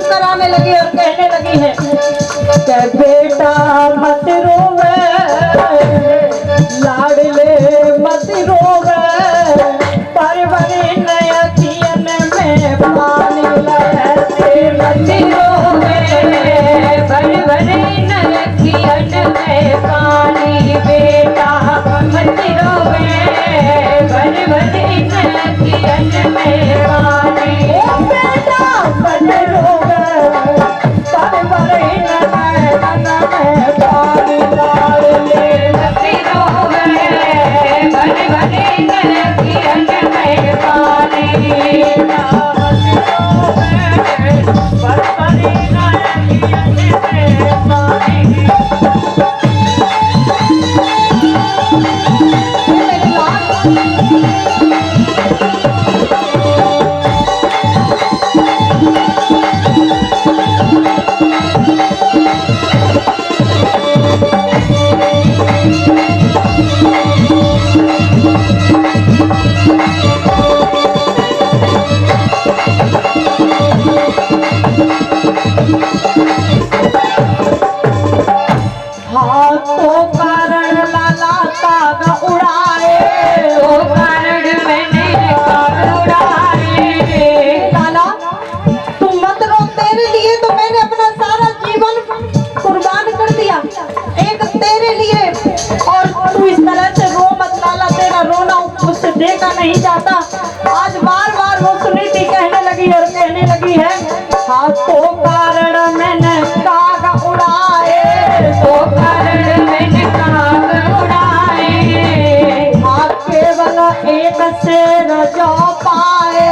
कराने लगी और कहने लगी है कि बेटा मत रोवे, लाडले मत रोवे, परवरी नयन में पानी लहते मत रोवे, परवरी नयन में पानी, बेटा मत रोवे, परवरी नयन में पानी, बेटा मत रोवे, परवरी नयन में पानी, लाडले मत रोवे, परवरी नयन में पानी, देखा नहीं जाता। आज बार बार वो सुनीति कहने लगी और कहने लगी है, हाथों कारण मैंने काग उड़ाए, तो कारण मैंने काग उड़ाए, हाँ केवल एक शेर जो पाए,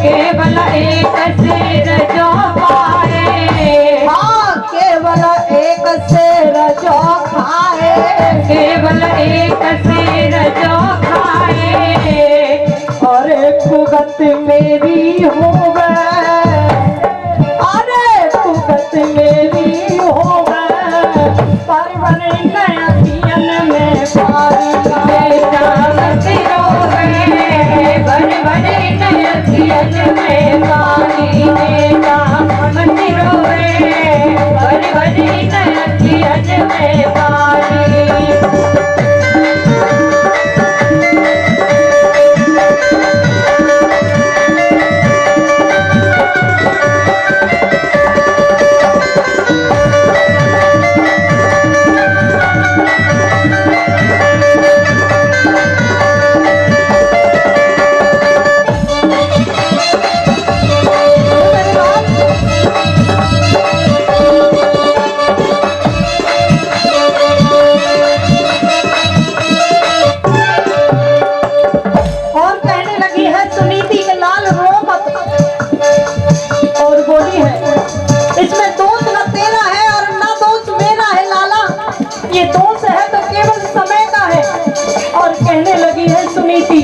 केवल एक शेर जो पाए, हाँ केवल एक शेर जो खाए, केवल एक शेर जो खाए, और भुगत मेरी हो गए, अरे भुगत मेरी हो गए, परवरी नयन में पानी, बेटा मत रोवे, परवरी नयन में पानी, बेटा मत रोवे, परवरी नयन में पानी। इसमें दोष न तेरा है और न दोष मेरा है लाला, ये दोष है तो केवल समय का है। और कहने लगी है सुनीति,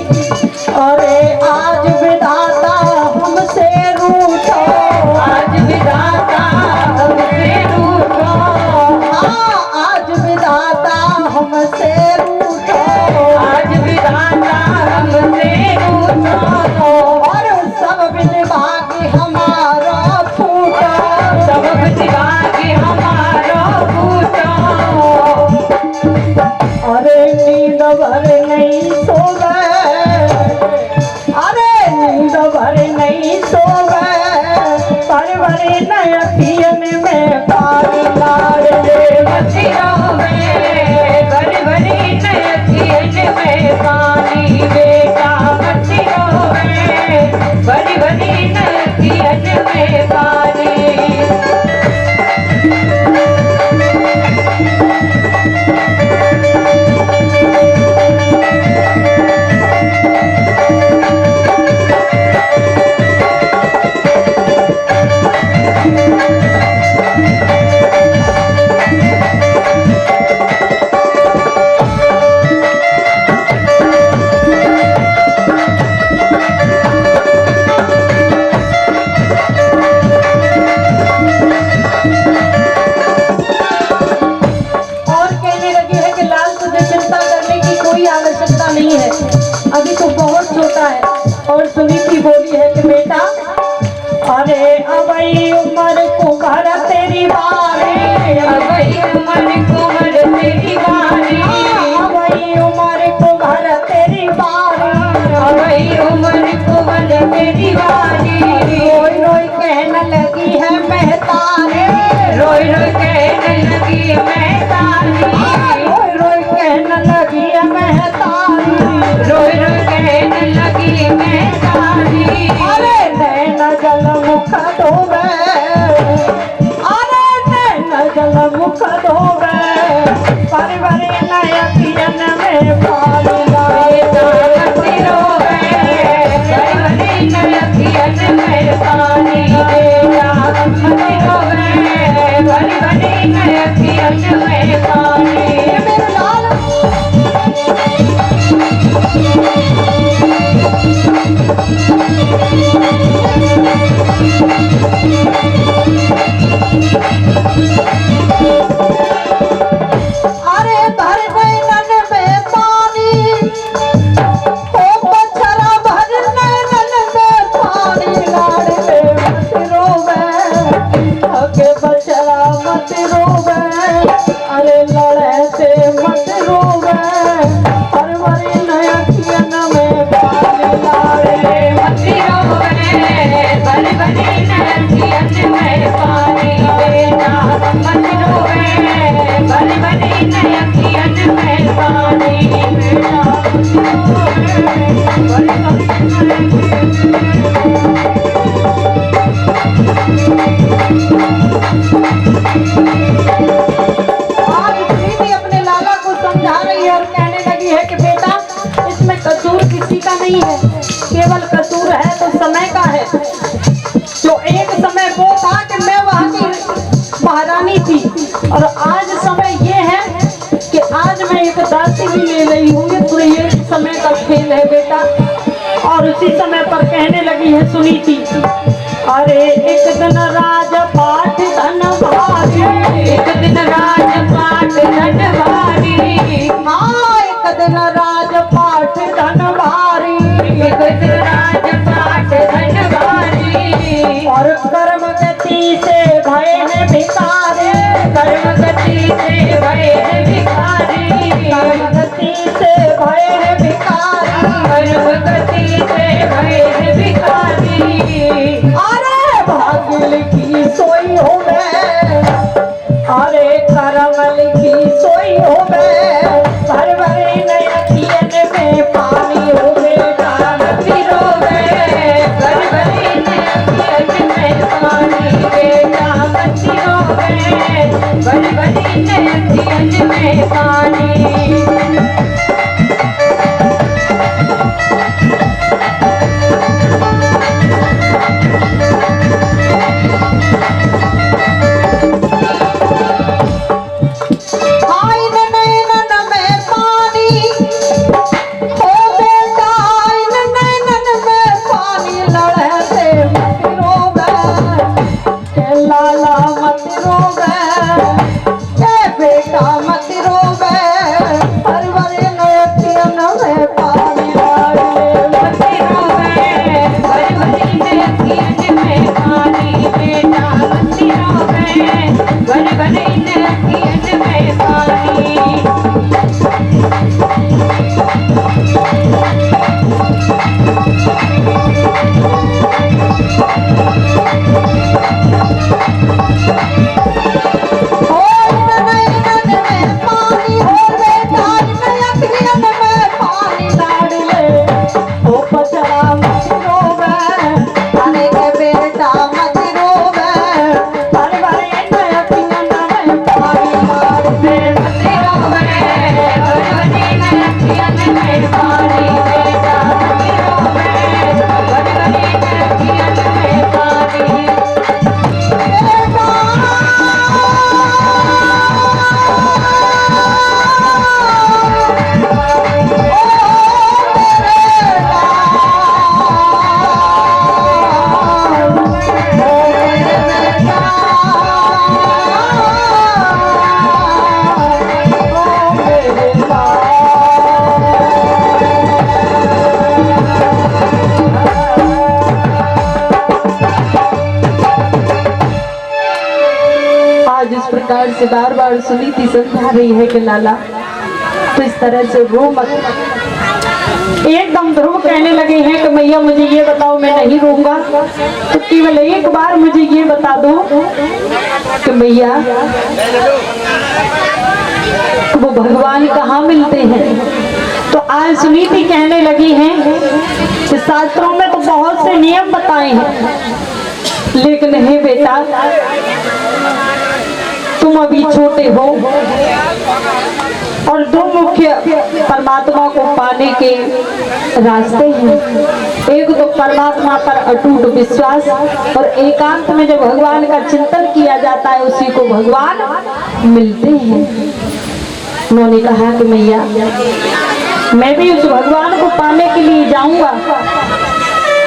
अरे आज विधाता हमसे रूठो, आज विधाता हमसे रूठो, हाँ आज विधाता हमसे रूठो, आज विधाता हमसे रूठो, और सब विभाग हमारा फूटो, सब विभाग हमारा फूटो, अरे नींद भर नहीं सोवे, वही उम्र कुंवर तेरी वाली। रोई रोई कहने लगी है मैं तारे, रोई रोई कहने लगी मैं तारी, रोई रोई कहने लगी है मैं तारी, रोई रोई कहने लगी मैं तारी। अरे नैना जल मुख धोवे, अरे नैना जल मुख धोवे, पर बरे नयन में पानी लाए मती रोवे, पर बरे नयन में पानी देगा मती रोवे, पर बरे नयन में पानी। मेरे लाल नहीं है, केवल कसूर है तो समय का है। जो एक समय वो था कि मैं वहां की महारानी थी, और आज समय ये है कि आज मैं एक दासी भी ले रही हूँ। तो ये समय का खेल है बेटा। और उसी समय पर कहने लगी है सुनीति, अरे एक दिन राजपाट धन भारी, एक दिन राजपाट धन भारी, हाँ एक दिन राजपाट धन भारी, एक दिन राजपाट धन भारी। और कर्म गति से भय है भिखारी, कर्म गति से भय है भिखारी, कर्म गति से भय है भिखारी, कर्म गति से भय है भिखारी। अरे भाग्य लिखी सोई हो मैं, अरे करम लिखी सोई हो मैं, भर भरे नयन में पानी हो बेटा मती रोवे, भर भरे नयन में पानी बेटा मती रोवे, भर भरे नयन में पानी। प्रकार से बार बार सुनीति समझा रही है कि लाला तो इस तरह से रो मत, एकदम ध्रुव कहने लगे हैं कि मैया मुझे ये बताओ, मैं नहीं रहूंगा, तो केवल एक बार मुझे ये बता दो कि मैया वो भगवान कहाँ मिलते हैं। तो आज सुनीति कहने लगी हैं कि शास्त्रों में तो बहुत से नियम बताए हैं, लेकिन हे बेटा तुम अभी छोटे हो और दो मुख्य परमात्मा को पाने के रास्ते हैं। एक तो परमात्मा पर अटूट विश्वास और एकांत में जब भगवान का चिंतन किया जाता है उसी को भगवान मिलते हैं। उन्होंने कहा कि मैया मैं भी उस भगवान को पाने के लिए जाऊंगा।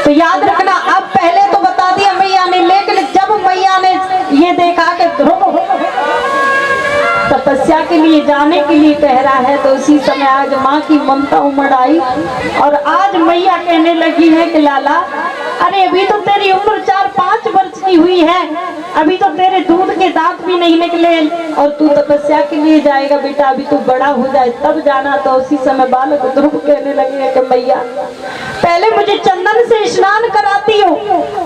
तो याद रखना, अब पहले तो बता दिया मैया ने, लेकिन जब मैया ने ये देखा कि ध्रुव तपस्या के लिए जाने के लिए कह रहा है, तो उसी समय आज माँ की ममता उमड़ आई और आज मैया कहने लगी है कि लाला, अरे अभी तो तेरी उम्र 4-5 वर्ष की हुई है, अभी तो तेरे दूध के दांत भी नहीं निकले और तू तपस्या के लिए जाएगा बेटा, अभी तू बड़ा हो जाए तब जाना। तो उसी समय बालक ध्रुव कहने लगे कि मैया पहले मुझे चंदन से स्नान कराती हो,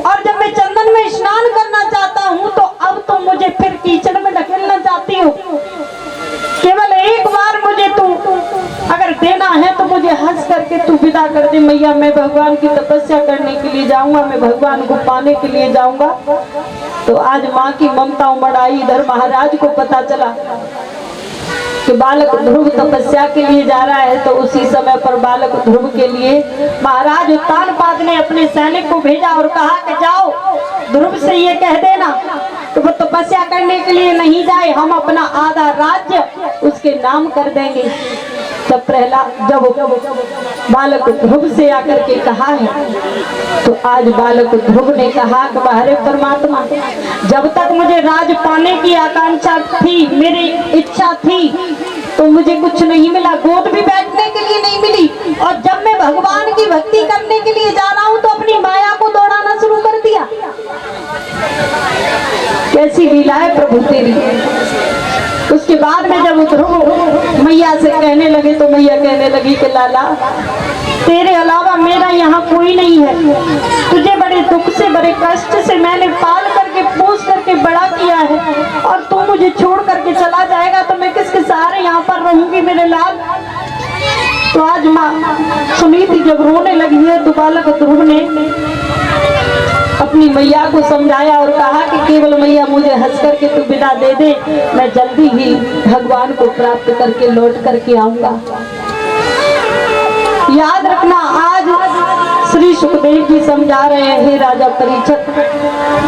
और जब मैं चंदन में स्नान करना चाहता हूँ तो अब तो मुझे फिर कीचड़ में ढकेलना चाहती हो। केवल एक बार मुझे तू अगर देना है तो मुझे हंस करके तू विदा कर दे मैया, मैं भगवान की तपस्या करने के लिए जाऊंगा, मैं भगवान को पाने के लिए जाऊंगा। तो आज माँ की ममता उमड़ आई। इधर महाराज को पता चला कि बालक ध्रुव तपस्या के लिए जा रहा है, तो उसी समय पर बालक ध्रुव के लिए महाराज उत्तानपाद ने अपने सैनिक को भेजा और कहा कि जाओ ध्रुव से ये कह देना तो वो तपस्या करने के लिए नहीं जाए, हम अपना आधा राज्य उसके नाम कर देंगे। तब प्रहलाद जब बालक ध्रुव से आकर के कहा है, तो आज बालक ध्रुव ने कहा कि बाहरे परमात्मा, जब तक मुझे राज पाने की आकांक्षा थी, मेरी इच्छा थी, तो मुझे कुछ नहीं मिला, गोद भी बैठने के लिए नहीं मिली, और जब मैं भगवान की भक्ति करने के लिए जा रहा हूँ तो अपनी माया को दौड़ाना शुरू कर दिया। कैसी लीला है प्रभु तेरी। उसके बाद में जब ध्रुव मैया से कहने लगे तो मैया कहने लगी कि लाला तेरे अलावा मेरा यहाँ कोई नहीं है, तुझे बड़े दुख से बड़े कष्ट से मैंने पाल करके पोस करके बड़ा किया है, और तू मुझे छोड़ करके चला जाएगा तो मैं किसके सहारे यहाँ पर रहूंगी मेरे लाल। तो आज माँ सुनीति जब रोने लगी है तो बालक ध्रुव ने अपनी मैया को समझाया और कहा कि केवल मैया मुझे हंस करके तू विदा दे दे, मैं जल्दी ही भगवान को प्राप्त करके लौट करके आऊंगा। याद रखना, आज श्री सुखदेव जी समझा रहे हैं राजा परीक्षित,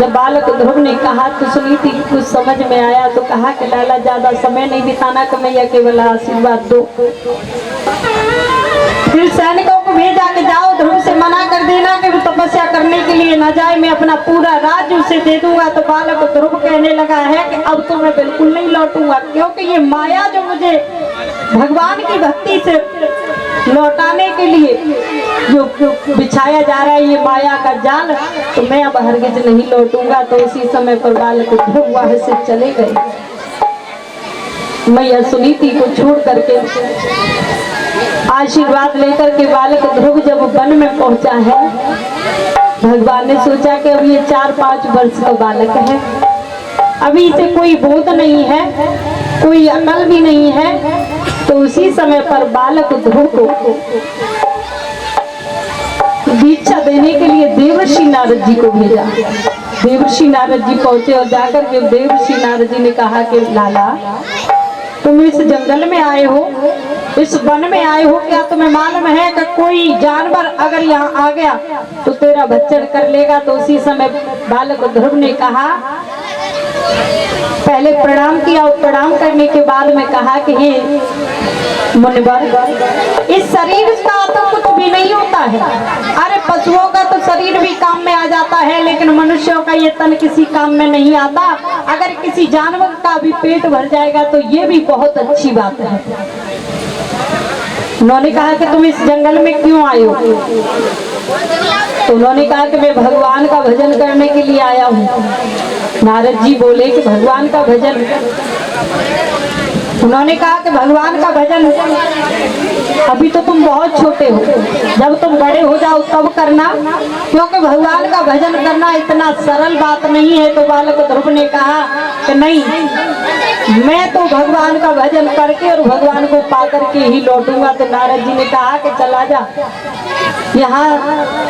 जब बालक ध्रुव ने कहा तो सुनीति कुछ समझ में आया तो कहा कि लाला ज्यादा समय नहीं बिताना कि मैया केवल आशीर्वाद दो। फिर सैनिकों को भेजा कि जाओ ध्रुव से मना कर देना कि वो तपस्या करने के लिए न जाए, मैं अपना पूरा राज्य उसे दे दूंगा। तो बालक ध्रुव कहने लगा है कि अब तो मैं बिल्कुल नहीं लौटूंगा, क्योंकि ये माया जो मुझे भगवान की भक्ति से लौटाने के लिए जो बिछाया जा रहा है ये माया का जाल, तो मैं अब हरगिज नहीं लौटूंगा। तो उसी समय पर बालक ध्रुव वहां से चले गए। मैया सुनीति को छोड़ करके आशीर्वाद लेकर के बालक ध्रुव जब वन में पहुंचा है, भगवान ने सोचा कि अब ये 4-5 वर्ष का बालक है, अभी इसे कोई बोध नहीं है, कोई अकल भी नहीं है। तो उसी समय पर बालक ध्रुव को दीक्षा देने के लिए देवर्षि नारद जी को भेजा। देवर्षि नारद जी पहुंचे और जाकर के देवर्षि नारद जी ने कहा कि लाला तुम इस जंगल में आए हो, इस वन में आए हो, क्या तुम्हें मालूम है कि कोई जानवर अगर यहाँ आ गया तो तेरा भक्षण कर लेगा। तो उसी समय बालक ध्रुव ने कहा, पहले प्रणाम किया और प्रणाम करने के बाद में कहा कि हे मुनिवर, इस शरीर का तो कुछ भी नहीं होता है, अरे पशुओं का तो शरीर भी काम में आ जाता है, लेकिन मनुष्यों का ये तन किसी काम में नहीं आता। अगर किसी जानवर का भी पेट भर जाएगा तो ये भी बहुत अच्छी बात है। उन्होंने कहा कि तुम इस जंगल में क्यों आए हो? तो उन्होंने कहा कि मैं भगवान का भजन करने के लिए आया हूँ। नारद जी बोले कि भगवान का भजन उन्होंने कहा कि भगवान का भजन अभी तो तुम बहुत छोटे हो, जब तुम बड़े हो जाओ तब करना, क्योंकि भगवान का भजन करना इतना सरल बात नहीं है। तो बालक ध्रुव ने कहा कि नहीं, मैं तो भगवान का भजन करके और भगवान को पा करके ही लौटूंगा। तो नारद जी ने कहा कि चला जा, यहाँ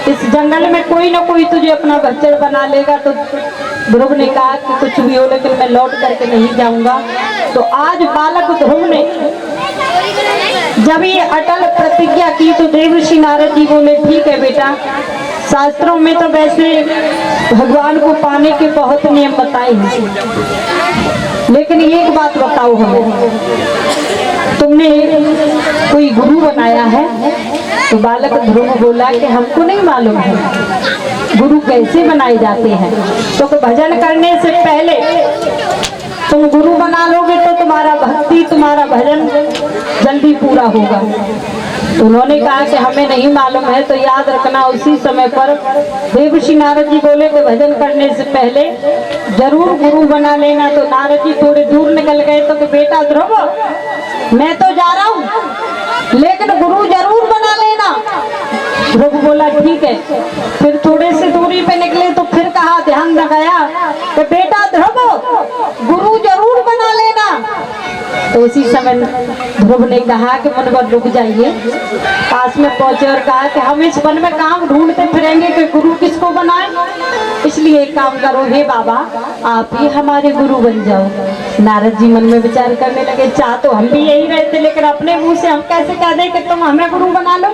इस जंगल में कोई ना कोई तुझे अपना भच्चर बना लेगा। तो ध्रुव ने कहा कि कुछ भी हो लेकिन मैं लौट करके नहीं जाऊंगा। तो आज बालक ध्रुव ने जब ये अटल प्रतिज्ञा की तो देवर्षि नारद जी बोले ठीक है बेटा, शास्त्रों में तो वैसे भगवान को पाने के बहुत नियम बताए हैं, लेकिन एक बात बताओ हमें, तुमने कोई गुरु बनाया है? तो बालक ध्रुव बोला कि हमको नहीं मालूम है गुरु कैसे बनाए जाते हैं। तो भजन करने से पहले तुम गुरु बना लोगे तो तुम्हारा भक्ति, तुम्हारा भजन जल्दी पूरा होगा। तो उन्होंने कहा कि हमें नहीं मालूम है। तो याद रखना, उसी समय पर देवर्षि नारद जी बोले कि भजन करने से पहले जरूर गुरु बना लेना। तो नारद जी थोड़े दूर निकल गए तो कि बेटा ध्रुव, मैं तो जा रहा हूँ लेकिन गुरु जरूर बना लेना। ध्रुव बोला ठीक है। फिर थोड़े से दूरी पे निकले तो फिर कहा, ध्यान लगाया कि बेटा ध्रुव, गुरु जरूर बना लेना। तो उसी समय ध्रुव ने कहा कि मुनिवर रुक जाइए। पास में पहुंचे और कहा कि हम इस वन में काम ढूंढते फिरेंगे कि गुरु किसको बनाए, इसलिए एक काम करो, हे बाबा आप ही हमारे गुरु बन जाओ। नारद जी मन में विचार करने लगे, चाह तो हम भी यही रहते, लेकिन अपने मुंह से हम कैसे कह दें कि तुम हमें गुरु बना लो।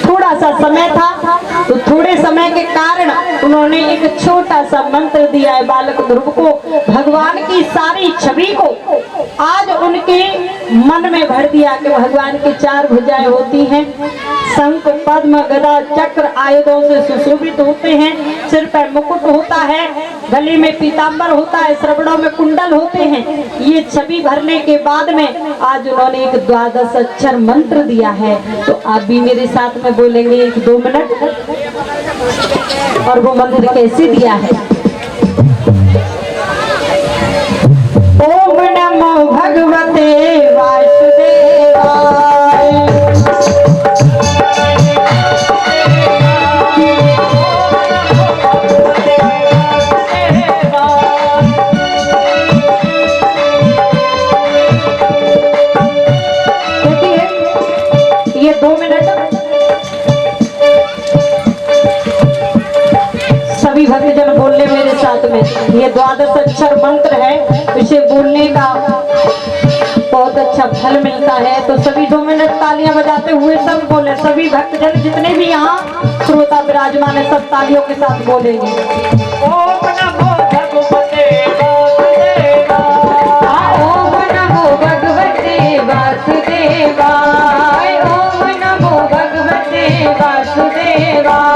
थोड़ा सा समय था, तो थोड़े समय के कारण उन्होंने एक छोटा सा मंत्र दिया है बालक ध्रुव को। भगवान की सारी छवि को आज उनके मन में भर दिया कि भगवान की चार भुजाएं होती हैं, शंख पद्म गदा चक्र आयुधों से सुशोभित होते हैं, सिर पर मुकुट होता है, गले में पीतांबर होता है, श्रवणों में कुंडल होते हैं। ये छवि भरने के बाद में आज उन्होंने एक 12 अक्षर मंत्र दिया है। तो आप भी मेरे साथ में बोलेंगे 1-2 मिनट। और वो मंत्र कैसे दिया है? ओम नमो भगवते वासुदेवाय। ये 2 मिनट सभी भक्तजन बोलने मेरे साथ में। ये 12 अक्षर मंत्र है, इसे बोलने का बहुत अच्छा फल मिलता है। तो सभी 2 मिनट तालियां बजाते हुए सब बोले, सभी भक्तजन जितने भी यहाँ श्रोता विराजमान है सब तालियों के साथ बोलेंगे। ओम नमो भगवते वासुदेवाय। ओम नमो भगवते वासुदेवाय। ओम नमो भगवते वासुदेवाय।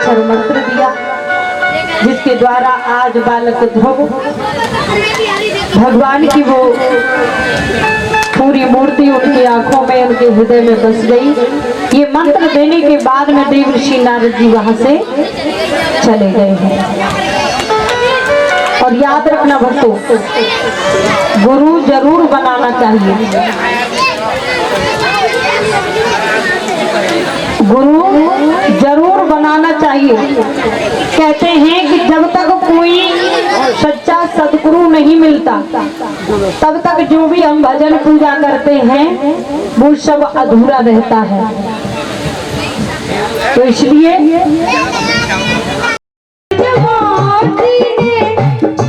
बीजाक्षर मंत्र दिया, जिसके द्वारा आज बालक ध्रुव भगवान की वो पूरी मूर्ति उनकी आंखों में, उनके हृदय में बस गई। ये मंत्र देने के बाद में देवर्षि नारद जी वहां से चले गए हैं। और याद रखना भक्तों, गुरु जरूर बनाना चाहिए, गुरु जरूर बनाना चाहिए। कहते हैं कि जब तक कोई सच्चा सदगुरु नहीं मिलता तब तक जो भी हम भजन पूजा करते हैं वो सब अधूरा रहता है। तो इसलिए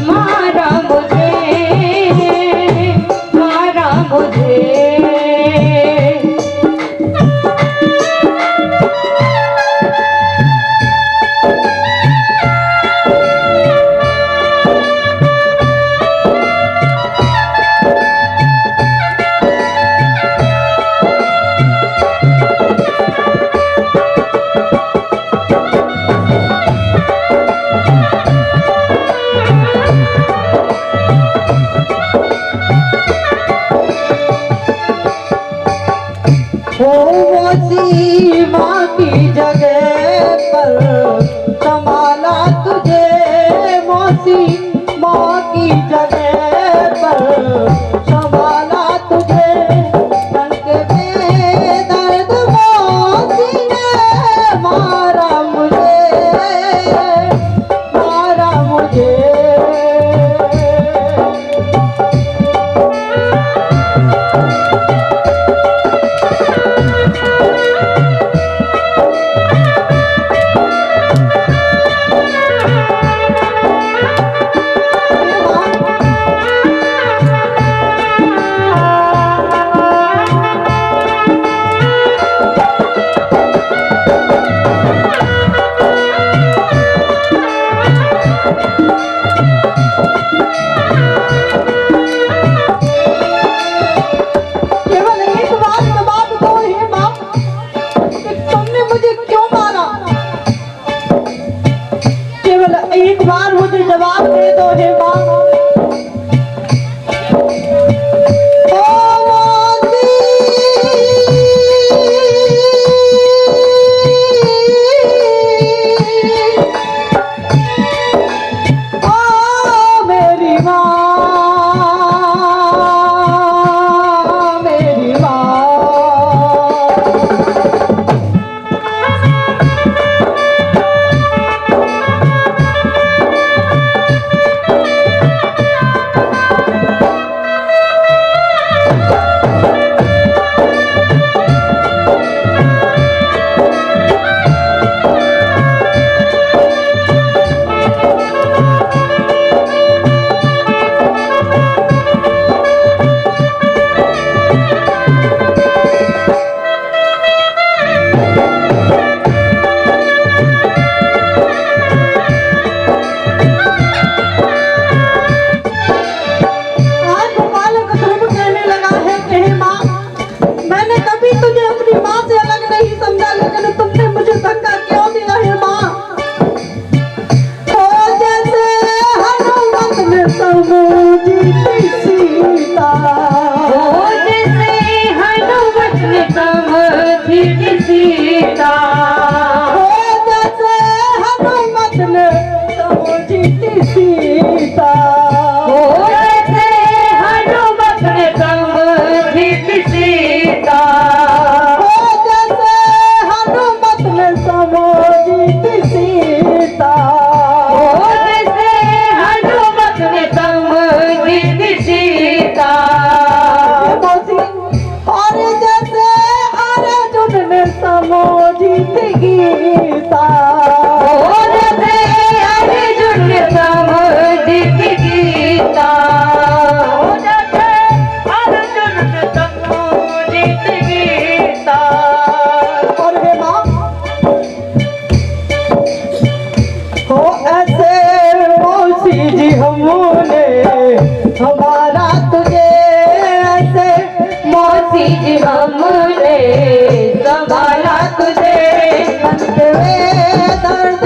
मारा मुझे माँ की जगह पर संभाला तुझे, मौसी माँ की जगह पर संभाला तुझे। तन में दर्द मौसी ने मारा मुझे, मारा मुझे। एक बार मुझे जवाब दे दो हे माँ। हमने संभाला तुझे, दर्द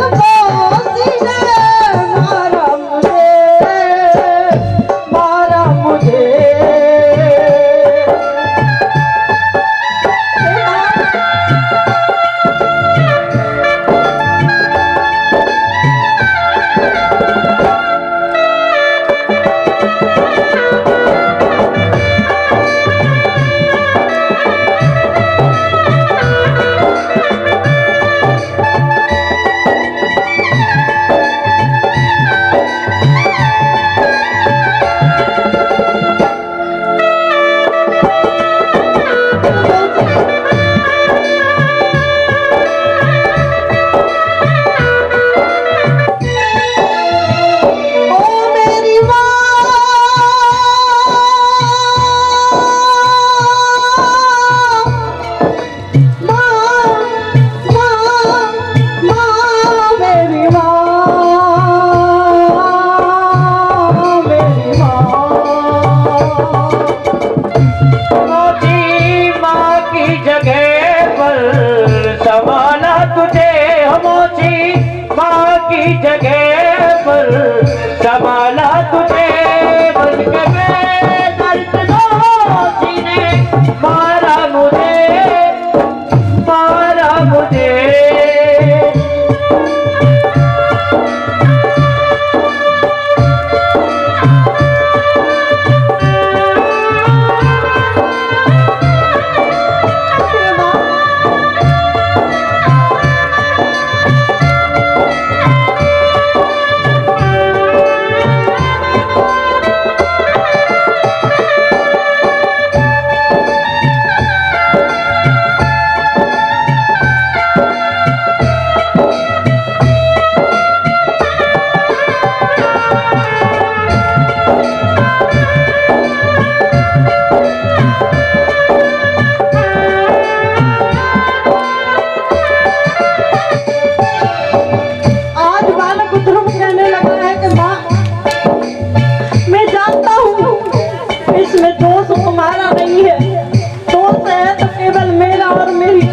की जगह पर संभाला तुझे, बन के बेदर्द दोषी ने मारा मुझे।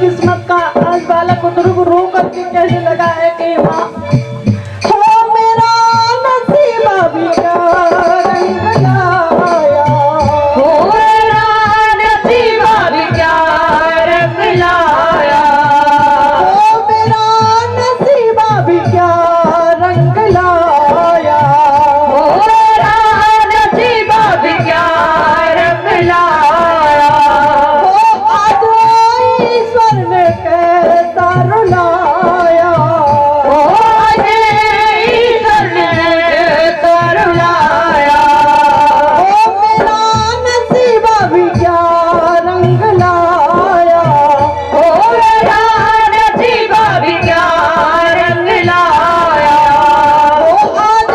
किस्मत का। आज बालक बुजुर्ग रो करके कहने लगा है कि माँ हो मेरा नसीब अभी का रंग लाया, हो मेरा नसीब अभी क्या रंग लाया, हो मेरा नसीब अभी क्या रंग लाया, हो मेरा नसीब अभी क्या रंग लाया, हो आज ईश्वर ने कैसा रुलाया, हो आज ईश्वर ने कैसा रुलाया, हो मेरा नसीब अभी क्या रंग लाया, हो मेरा नसीब अभी क्या रंग लाया, हो आज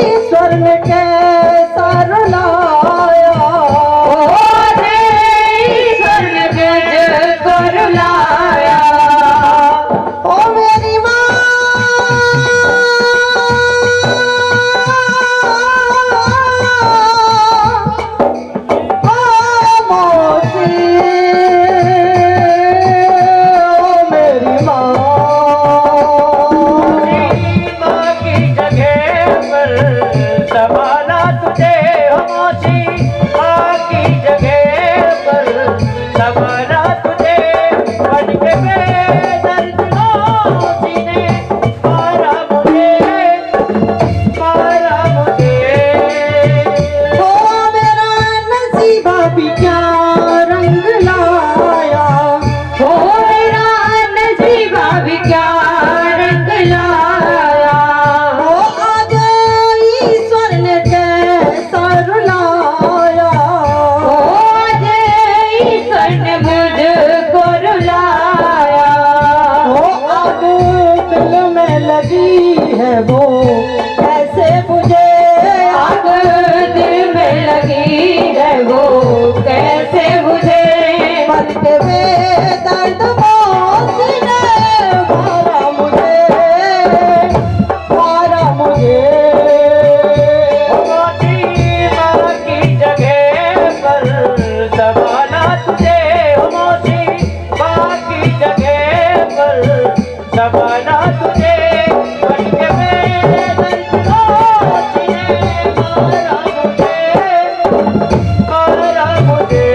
ईश्वर ने कैसा रुलाया, हो आज ईश्वर ने कैसा रुलाया, ओ मेरी माँ ओ मौसी, ओ मेरी माँ माँ की जगह पर संभाला तुझे, मौसी माँ की जगह पर संभाला तुझे, बन के बेदर्द दोषी ने मारा मुझे। हो मेरा नसीब अभी क्या रंग लाया, हो मेरा नसीब अभी क्या रंग लाया, हो आज ईश्वर ने कैसा रुलाया, हो आज ईश्वर ने मुझको रुलाया, हो आग दिल में लगी है वो कैसे बुझे, आग दिल में लगी है वो कैसे बुझे, बन के बेदर्द मौसी ने मारा मुझे, मौसी माँ की जगह पर संभाला तुझे, मौसी माँ की जगह पर संभाला तुझे, बन के बेदर्द दोषी ने मारा मुझे।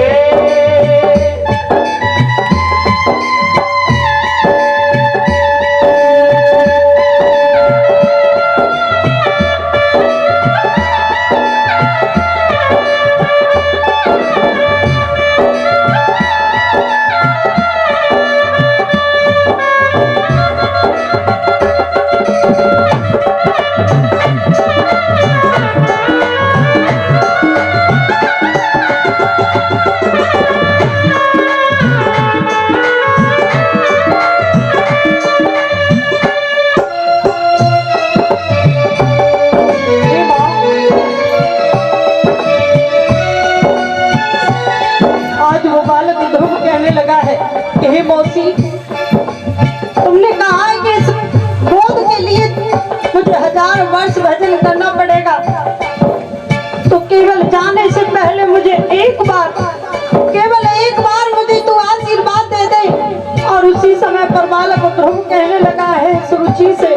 आज वो बालक ध्रुव कहने लगा है कि हे मौसी, तुमने कहा है कि इस बोध के लिए मुझे 1000 वर्ष भजन करना पड़ेगा, तो केवल जाने से पहले मुझे केवल एक बार मुझे तू आशीर्वाद दे दे। और उसी समय पर बालक ध्रुव कहने लगा है सुरुचि से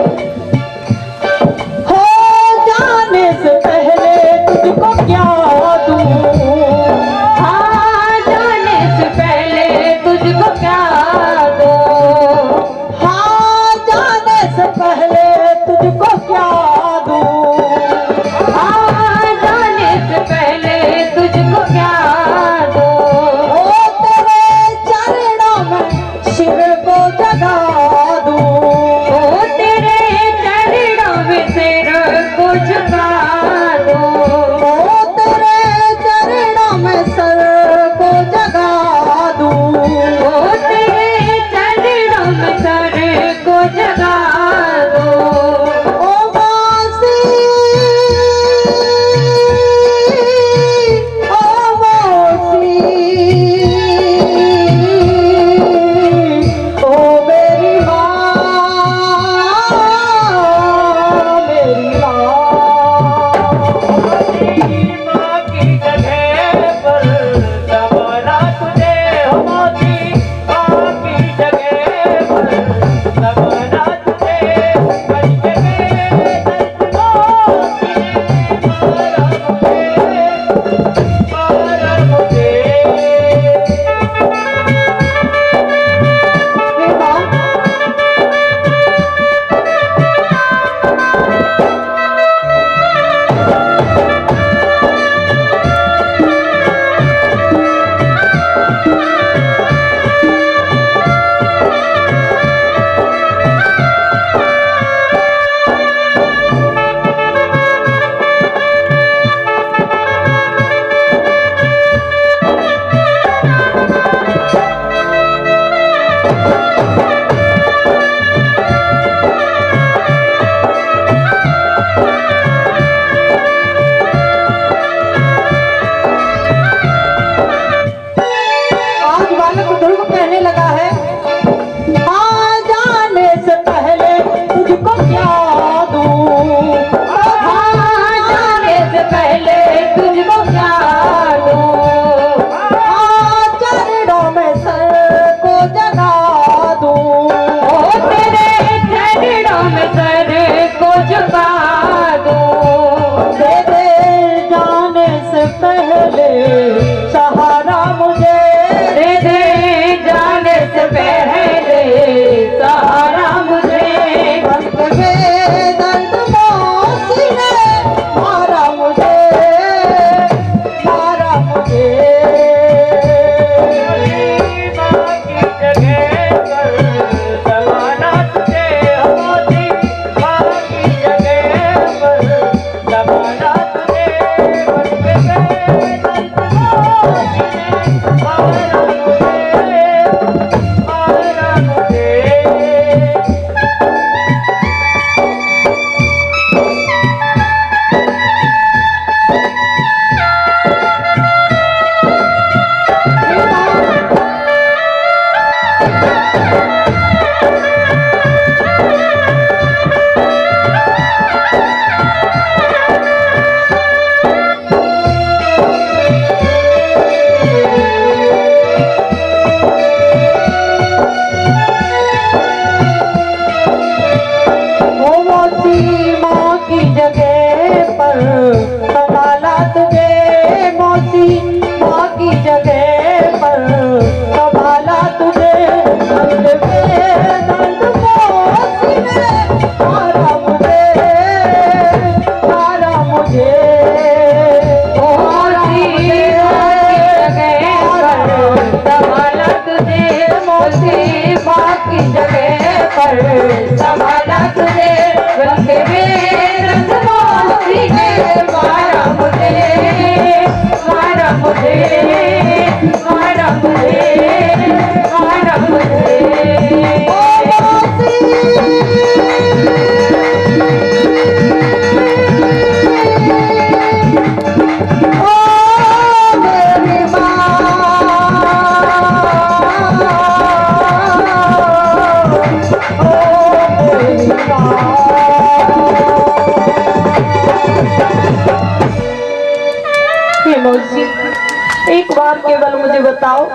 बार केवल मुझे बताओ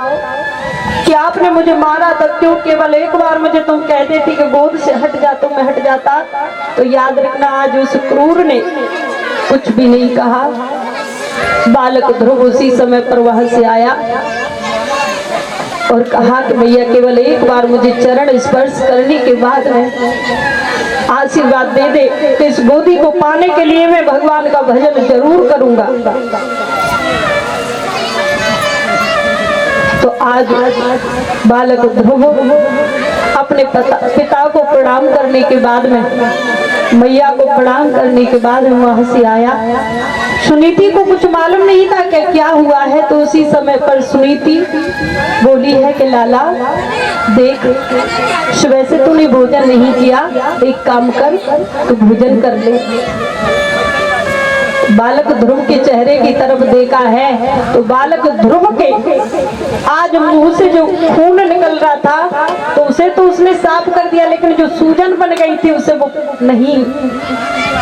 कि आपने मुझे मारा तब क्यों? केवल एक बार मुझे तुम कह देती कि गोद से हट जा, तो मैं हट जाता। तो याद रखना, आज उस क्रूर ने कुछ भी नहीं कहा। बालक ध्रुव उसी समय पर वहां से आया और कहा कि भैया केवल एक बार मुझे चरण स्पर्श करने के बाद में आशीर्वाद दे दे, तो इस गोदी को पाने के लिए मैं भगवान का भजन जरूर करूंगा। तो आज बालक ध्रुव अपने पिता को प्रणाम करने के बाद में, मैया को प्रणाम करने के बाद में वहां से आया। सुनीति को कुछ मालूम नहीं था कि क्या हुआ है। तो उसी समय पर सुनीति बोली है कि लाला देख, वैसे तूने भोजन नहीं किया, एक काम कर, तू भोजन कर ले। बालक ध्रुव के चेहरे की तरफ देखा है तो बालक ध्रुव के आज मुंह से जो खून निकल रहा था तो उसे तो उसने साफ कर दिया, लेकिन जो सूजन बन गई थी उसे वो नहीं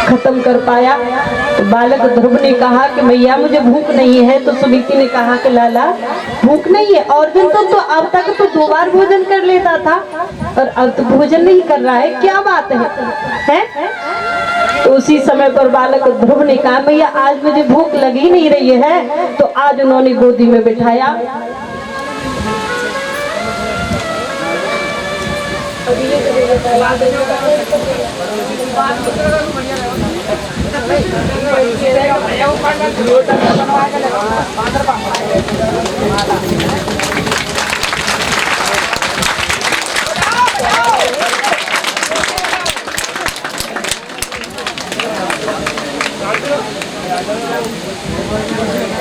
खत्म कर पाया। तो बालक ध्रुव ने कहा कि मैया मुझे भूख नहीं है। तो सुनीति ने कहा कि लाला भूख नहीं है, और दिन तो अब तक तो 2 बार भोजन कर लेता था और अब तो भोजन नहीं कर रहा है, क्या बात है? तो उसी समय पर बालक ध्रुव ने कहा भैया आज मुझे भूख लगी नहीं रही है। तो आज उन्होंने गोदी में बिठाया।